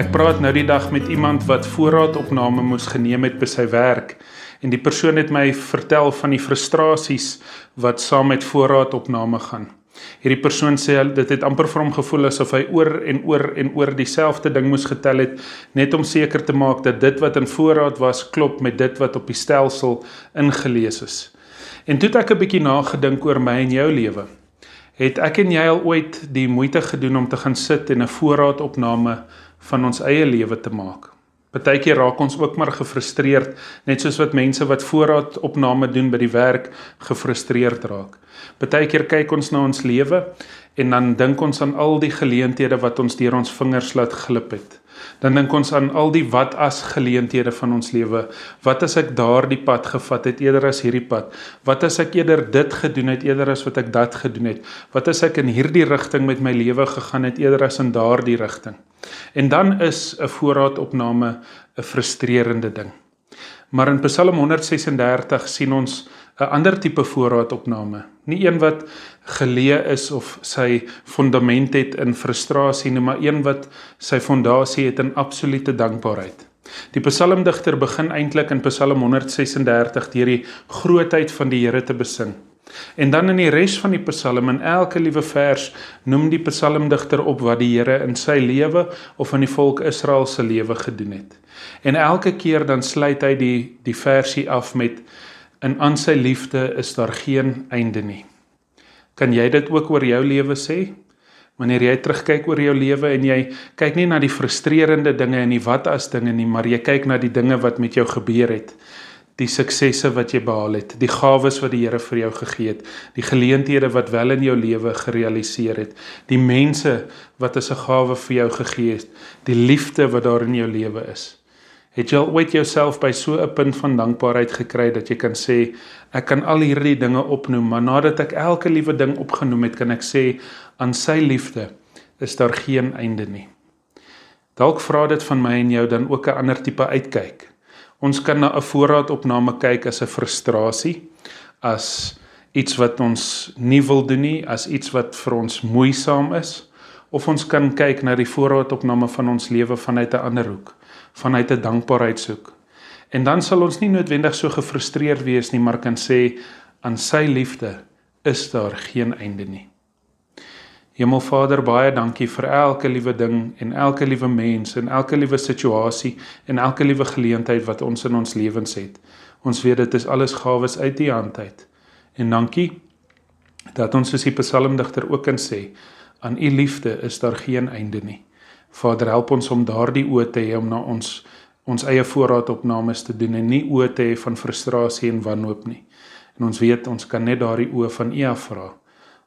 Ek praat nou die dag met iemand wat voorraadopname moes geneem het by sy werk en die persoon het my vertel van die frustrasies wat saam met voorraadopname gaan. Hierdie persoon sê dit het amper vir hom gevoel asof hy oor en oor dieselfde ding moes getel het, net om seker te maak dat dit wat in voorraad was klop met dit wat op die stelsel ingelees is. En toe het ek 'n bietjie nagedink oor my en jou lewe. Het ek en jy al ooit die moeite gedoen om te gaan sit en 'n voorraadopname van ons eie lewe te maak? Partykeer raak ons ook maar gefrustreerd, net soos wat mense wat voorraadopname doen by die werk gefrustreerd raak. Partykeer kyk ons na ons lewe en dan dink ons aan al die geleenthede wat ons deur ons vingers laat glip het. Dan dink ons aan al die wat as geleenthede van ons lewe. Wat as ek daardie pad gevat het eerder as hierdie pad? Wat as ek eerder dit gedoen het eerder as wat ek dat gedoen het? Wat as ek in hierdie rigting met my lewe gegaan het eerder as in daardie rigting? En dan is 'n voorraadopname 'n frustrerende ding. Maar in Psalm 136 sien ons 'n ander tipe voorraadopname. Nie een wat geleë is of sy fondament het in frustrasie nie, maar een wat sy fondasie het in absolute dankbaarheid. Die psalmdigter begin eintlik in Psalm 136 deur die grootheid van die Here te besing. En dan in die res van die psalm, in elke liewe vers, noem die psalmdigter op wat die Here in sy lewe of in die volk Israel se lewe gedoen het. En elke keer dan sluit hy die versie af met: en aan sy liefde is daar geen einde nie. Kan jy dit ook oor jou lewe sê? Wanneer jy terugkyk oor jou lewe en jy kyk nie na die frustrerende dinge en die wat as dinge nie, maar jy kyk na die dinge wat met jou gebeur het, die suksesse wat jy behaal het, die gawes wat die Here vir jou gegee het, die geleenthede wat wel in jou lewe gerealiseer het, die mense wat as 'n gawe vir jou gegee het, die liefde wat daar in jou lewe is. Het jy al ooit jouself by so 'n punt van dankbaarheid gekry dat jy kan sê, ek kan al hierdie dinge opnoem, maar nadat ek elke liewe ding opgenoem het, kan ek sê, aan sy liefde is daar geen einde nie. Dalk vra dit van my en jou dan ook 'n ander tipe uitkyk. Ons kan na 'n voorraadopname kyk as 'n frustrasie, as iets wat ons nie wil doen nie, as iets wat vir ons moeisaam is, of ons kan kyk na die voorraadopname van ons lewe vanuit 'n ander hoek, vanuit 'n dankbaarheidshoek. En dan sal ons nie noodwendig so gefrustreerd wees nie, maar kan sê, aan sy liefde is daar geen einde nie. Hemelvader, baie dankie vir elke liewe ding en elke liewe mens en elke liewe situasie en elke liewe geleentheid wat ons in ons lewens het. Ons weet dit is alles gawes uit die hand uit. En dankie dat ons soos die psalmdigter ook kan sê, aan u liefde is daar geen einde nie. Vader, help ons om daardie oë te hê om na ons eie voorraadopnames te doen en nie oë te hê van frustrasie en wanhoop nie. En ons weet, ons kan net daardie oë van u afvra.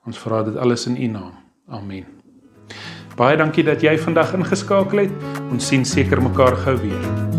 Ons vra dit alles in u naam. Amen. Baie dankie dat jy vandag ingeskakel het. Ons sien seker mekaar gou weer.